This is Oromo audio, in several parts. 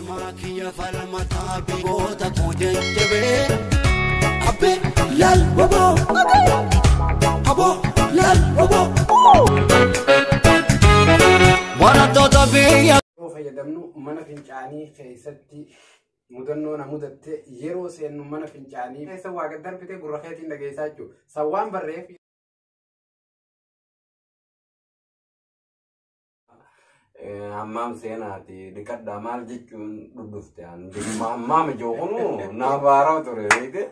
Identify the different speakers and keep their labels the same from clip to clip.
Speaker 1: Falmakia falmata bigota kujejebe abe lal bobo abo lal bobo wana tota biya
Speaker 2: fayyadamnu mana fincaanii keessatti mudannoo namudatte yeroo seennu mana fincaanii keessa waa gaddar fite gurra keetiin dhageessaa jechuudha sawwaan barreef
Speaker 3: hammam seenaati dikadda maal jechuun dhudhufte an hammam joogunu naafaaraa ture beeke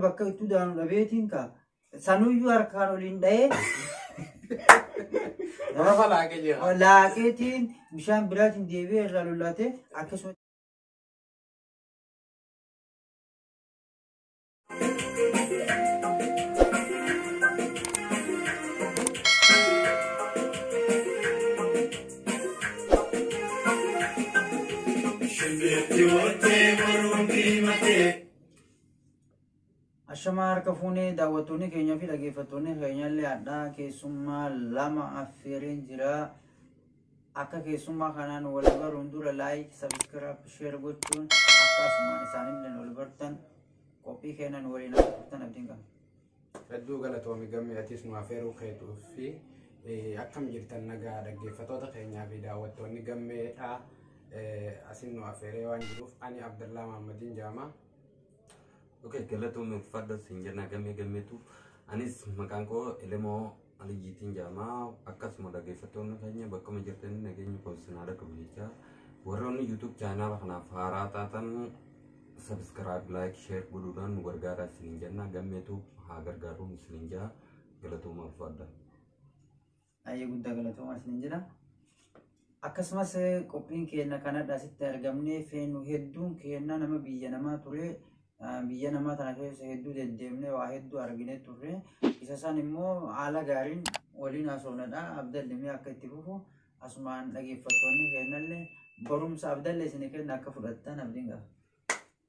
Speaker 4: bakka itti daanu dhabeetiin ka sanuyyuu harkaan oliin dha'ee
Speaker 2: rafa laaqee jira
Speaker 4: laaqeetiin bishaan biraatiin deebi'ee irraa lolaatee akkasuma Ashama harka fuunee daawwattoonni keenyaa fi dhaggeeffattoonni keenyallee addaa keessummaa lama affeereen jira. Akka keessummaa kanaan wal baruun dura laayik, sabiskiraayib, sheer gochuun akkasumaan isaanillee wal bartan qophii kennan waliin akka turtan abdiin qaba.
Speaker 2: Hedduu galatoomii gammee atis nu affeeruu keetuu fi akkam jirtan nagaa dhaggeeffattoota keenyaa fi daawwattoonni gammeedha. Asin nu affeeree waan jiruuf ani Abdallaa Mahammadin Jaamaa.
Speaker 3: Okay, galatoomii uffadha sinjana gameetu anis maqaan koo Elemoo Alijiitiin Jaamaa akkasuma dhaggeeffattoonni keenya bakkuma jirtanii nageenya koosinaadha kabajachaa warroonni YouTube chaanaala kanaaf haaraa taatan subscribe, like, share godhuudhaan nu gargaaraa isiniin jenna gammeetu haa gargaaruun isiniin jaa galatooma uffadha.
Speaker 4: Ayyee guddaa galatooma isiniin jira. Akkasumas qophiin keenya kanadha asitti argamnee feenu hedduun keenya nama biyya namaa ture. Biyya namaa tana keessa hedduu deddeemnee waa hedduu arginee turre isa isaan immoo haala gaariin waliin haasofnadha. Abdallee akka itti fufu asumaan dhaggeeffattoonni keenyallee barumsa Abdallee isin kenna akka fudhattan abdiin qaba.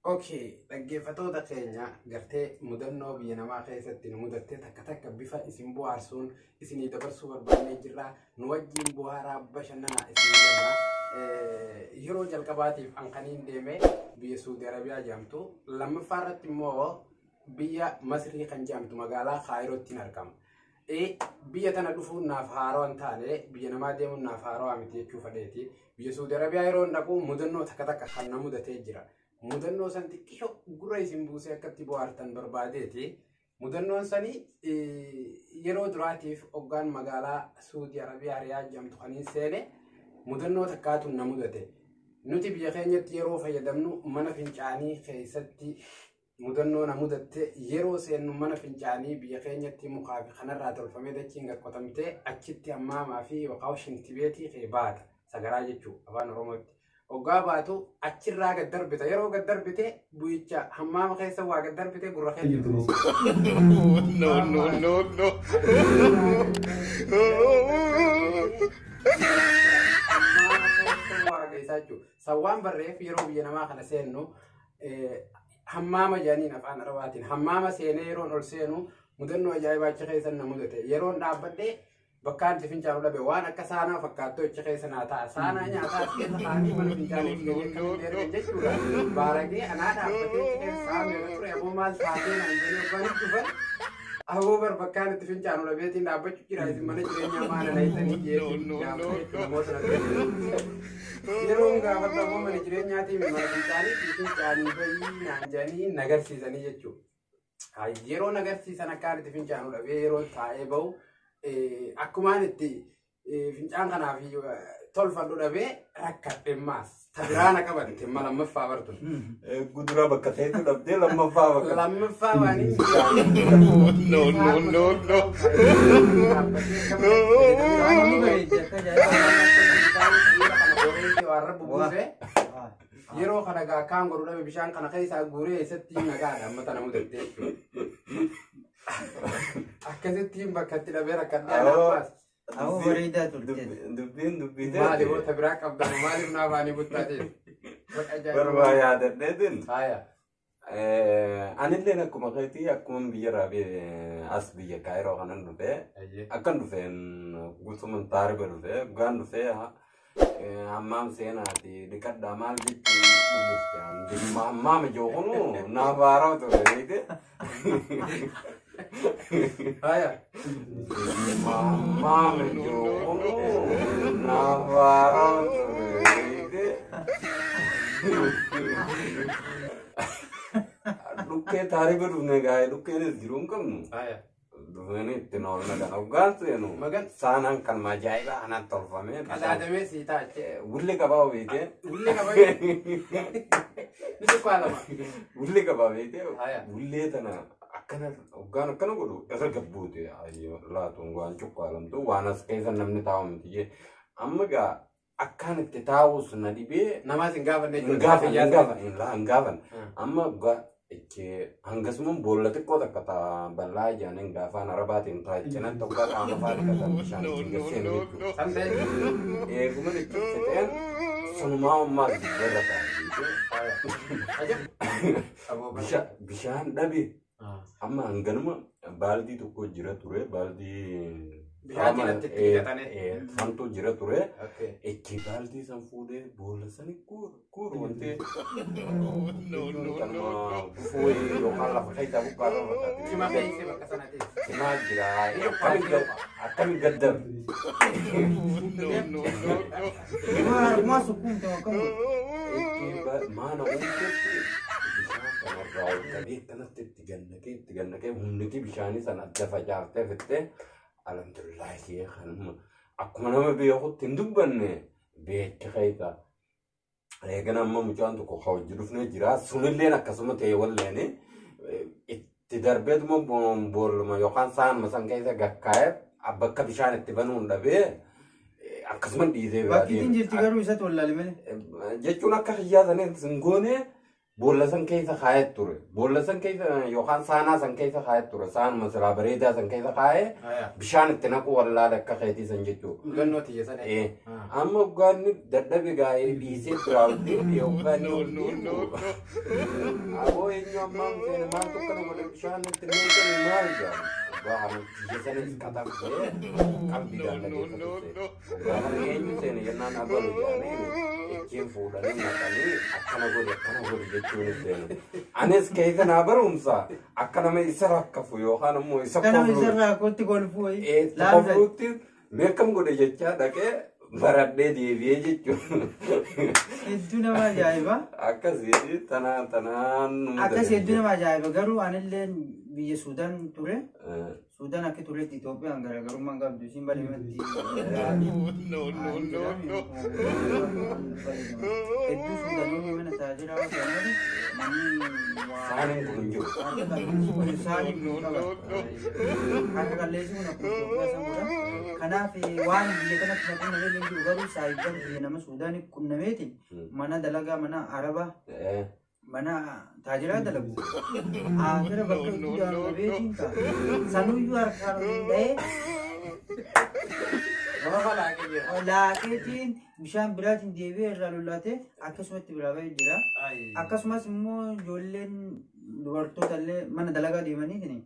Speaker 2: Okay, dhaggeeffattoota keenya gartee mudannoo biyya namaa keessatti nu mudattee takka bifa isin bohaarsuun isinii dabarsuu barbaannee jirra. Nu wajjin bohaaraa bashannanaa isin jenna. Yeroo jalqabaatiif anqaniin deemee biyya Saudi Arabiyaa jedhamtu lammaffaa irratti immoo biyya Masrii kan jedhamtu magaalaa Kaayirootti argama. Biyya tana dhufuun naaf haaroo hin taane biyya namaa deemuun naaf haaroo miti jechuu fedheeti. Biyya Saudi Arabiyaa yeroo dhaqu mudannoo takka kan na mudatee jira. Mudannoo san xiqqoo gurra isin buusee akkatti bohaartan barbaadeeti. Mudannoon sanii yeroo duraatiif hoggaan magaalaa Saudi Arabiyaa Riyaad jedhamtu kan seene mudannoo takkaatu na mudate. Nuti biyya keenyatti yeroo fayyadamnu mana fincaanii keessatti mudannoo na mudatte yeroo seennu mana fincaanii biyya keenyatti mukaa fi kanarraa tolfamee dachiin gaqqotamtee achitti hammaamaa fi yookaan shintibeetii kee baata sagaraa jechuudha afaan Oromootti. Hoggaa baatu achirraa gad darbita yeroo gad darbite bu'icha hammaama keessa waa gad darbite gurra keessa. No. Sawwaan barreef yeroo biyya namaa kana seennu hammaama jaaniin afaan Arabaatiin hammaama seenee yeroon ol seenu mudannoo ajaa'ibaa achi keessa na mudate yeroon dhaabbadhee bakkaan itti fincaanu dhabe waan akka saanaa fakkaattuu achi keessa naa ta'a saanaa nyaataa as keessa taa'anii mana fincaanii gaggeeffamee jechuudha baaragee anaa dhaabbatee achi keessa saamee ture ammoo maal taatee naan jedhee uffanii dhufan Ahobar bakkaan itti fincaanu dhabeetiin dhaabbachuu jira isin mana jireenyaa maala laayitanii jechuudha namoota yeroo gaafata ammoo mana jireenyaatiin mana fincaanii bayii naan jedhanii nagarsiisanii jechuudha. Yeroo nagarsiisan akkaan itti fincaanu dhabee yeroo taa'ee bahu akkumaan itti fincaan kanaaf tolfadhu dhabee rakkadhe maas tabiraana qabatte ma lammaffaa bartu.
Speaker 3: Gudura bakka ta'etu dhabdee lammaffaa bakka.
Speaker 2: Lammaffaa waan hin yeroo kana gaa kaan godhu dhabe bishaan kana keessaa guuree eessatti nagaadha amma tana mudattee akkasittiin bakka itti dhabee rakkadhee anaaffaas.
Speaker 4: Aku berita tu.
Speaker 3: Dubbiin
Speaker 2: maali boota biraa qabdan maaliif naaf ani buttaatee.
Speaker 3: Berbahaya dan netin.
Speaker 2: Haya.
Speaker 3: Ani illee akkuma keetii akkuma biyya raabee as biyya kaayiroo kanan dhufee akkan dhufeen guutumaan taariba dhufee gaan dhufee hammaam seenaati dhiqadhaa maal jechuun dhufte hammaam ijoo kunu naaf haaraa ture beekte. Hammaam ijoo kunu naaf haaraa ture beekte. Dukkee taariba dhufne gaa'ee dukkeenis jiruun qabnu. Dhufeen itti noolna kan hoggaan seenu. Saanaan kan majaa'ibaa anaan tolfamee.
Speaker 2: Qadaadamee sii taate.
Speaker 3: Wulli qabaa beekee.
Speaker 2: Wulli qabaa beekee. Bisu kwaalama.
Speaker 3: Wulli qabaa beekee. Wullee tana akkana hoggaan akkana godhu irra gabbuute laatuun waan cuqqaalamtu waan as keessa namni taa'u miti jee. Amma gaa akkaan itti taa'us na dhibee.
Speaker 2: Namaas hin gaafanne.
Speaker 3: Hin gaafan. Amma hangasumaan boolla xiqqoo takka ta'a bal'aa ijaaniin gaafaan arabaatiin ta'a cinaan tokko qaama faadhatan bishaan ittiin gasseen jechuudha. Eeguma jechuun fixeen sunumaa ummaa irra ta'a. Bishaan dhabe amma hanganuma baaldii tokko jira ture baaldii. Santu jira ture. Echi baaldii san fuudhee boolla sani kuuru wantee. Fuudhee yookaan lafa keessaa bukkaarra fakkaate.
Speaker 2: Cimaa fe'isee bakka sanatti.
Speaker 3: Cimaa jira. Akkami gadda.
Speaker 4: Maa sukkuun ta'u akkam
Speaker 3: maana uumteetti bishaan kanarraa ol qabee kanatti itti gannaqee humniti bishaanii sana adda facaaftee fittee. Alhamdulillah kan akkuma nama beekutti hin dubbanne beekte keessa. Eegan amma mucaan tokko hojii dhufnee jira. Sunilleen akkasuma ta'e walleen itti darbeetuma boolluma yookaan saanuma san keessa gakkaa'e bakka bishaan itti banuun dhabee akkasuma dhiisee biraa
Speaker 4: bakki ittiin jirti garuu isatti wallaale malee.
Speaker 3: Jechuun akka hiyyaa sanii hin goone boolla san keessa kaa'ee ture. Boolla san keessa yookaan saanaa san keessa kaa'ee ture. Saanuma silaa bareedaa san keessa kaa'ee bishaan itti naquu wallaale akka keetii san jechuudha.
Speaker 2: Gannoo tiyya sana.
Speaker 3: Amma hoggaanni dadhabe gaa'ee dhiisee biraawutti hoggaanni ol dhiibu. Aboo eenyu ammaa seene maal tokko nama bishaan itti meeshaan maal jedhamu. Hoggaa kana tiyya sanis qaxabsee qalbii gaallateeffatu. Hoggaa kana eenyu seene jennaan abalu jedhanii ittiin fuudhanii naqanii akkana godhe jechuun seenu. Anis keessa naa barumsa akka nama isa rakkafu yookaan immoo isa kofluutti meeqam godhe jechaa dhaqee baradhee deebi'ee jechuudha.
Speaker 4: Hedduu nama ajaa'iba.
Speaker 3: Akkasii tanaan
Speaker 4: akkas hedduu nama ajaa'iba garuu anillee biyya Suudaan ture. Suudaan akka turetti Itoophiyaan garaagarummaan qabdu isin balimatti. Hedduu Suudaanonni mana tajaajila kennan
Speaker 3: saaniin kun hin jiru.
Speaker 4: Saaniin kun qaba. Harka qalleessi kun akkuma Itoophiyaa samuudha. Kanaaf waan biyya kanatti naquu nama hin jiru garuu saayibban biyya nama Suudaanii qunnameeti mana dalagaa mana Arabaa. Mana tajaajila dalagu. Akhirnya bakal itu jangan beresin kan. Sanuyu harkan deh. Laki tin bishan biratin dewi lalu late. Akasmat berapa jira? Akasmat semua jualan duarto talle mana dalaga di mana ini?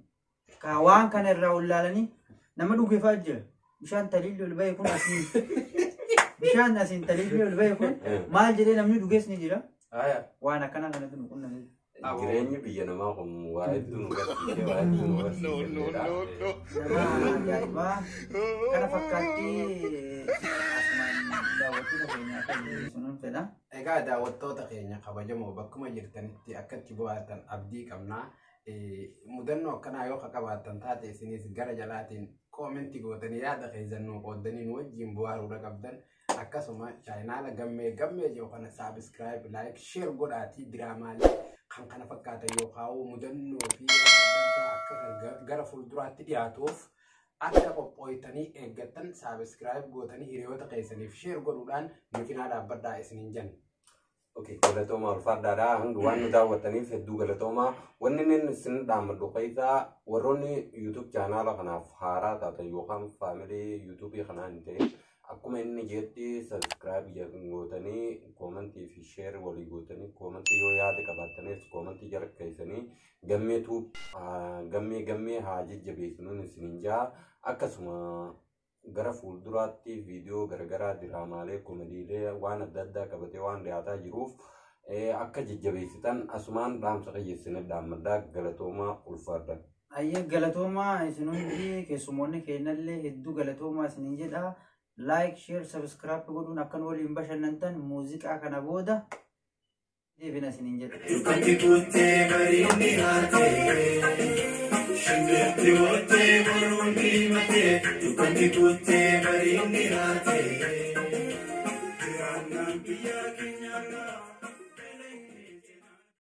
Speaker 4: Kawan kan raul lalani. Nama duke fajar. Bishan talil lebih pun asin. Bishan asin talil lebih pun. Mal jadi namanya duke sini jira. Waan akkana kanatti nu qunname.
Speaker 3: Jireenyi biyya namaa kun waa hedduu nu garsiisee waa hedduu nu barsiisee.
Speaker 4: Ajaa'ibaa kana fakkaatti asumaan daawwattoota keenya akka sunuun fedha.
Speaker 2: Egaa daawwattoota keenya kabajamoo bakkuma jirtanitti akkatti bohaartan abdii qabnaa. Mudannoo akkanaa yoo qabaattan taate isinis gara jalaatiin koomentii gootanii yaada keessannoo qooddanii nu wajjin bohaaruudha qabdan. Akkasuma chaayinaala gammee yookaan saabskraayib laayik sheer godhaatii diraamaalee kan kana fakkaatan yookaan mudannoo fi akka gara fuulduraatti dhiyaatuuf akka qophooytanii eeggattan saabskraayib gootanii hiriyoota keessaniif sheer godhuudhaan makiinaa dhaabbadhaa isiniin jenna.
Speaker 3: Oke, galatooma ulfaadhaadhaa hanga waan nu daawwattaniif hedduu galatooma. Wanni inni isin dhaammadhu keessaa warroonni YouTube chaanaala kanaaf haaraa taatan yookaan faamilii YouTube kanaa hin ta'in akkuma inni jetti subscribe gootanii commentii fi share walii gootanii commentii yoo yaada qabaatanis commentii jala keessanii gammee haa jajjabeessuun isiniin jaa akkasuma gara fuulduraatti viidiyoo garagaraa diraamaalee koomediilee waan adda addaa qabatee waan dhiyaataa jiruuf akka jajjabeessitan asumaan dhaamsa qayyeessine dhaammaddaa galatoomaa ulfaadha.
Speaker 4: Ayyee galatoomaa isin hundi keessumoonni keenyallee hedduu galatoomaa isiniin jedha. Like, share, subscribe godhuun akkan waliin bashannantan muuziqaa kana booda deebina isiniin jedha.
Speaker 1: Dukanti kuttee bareedni haatee shimbirti woottee boruun diimatee dukanti kuttee bareedni haatee.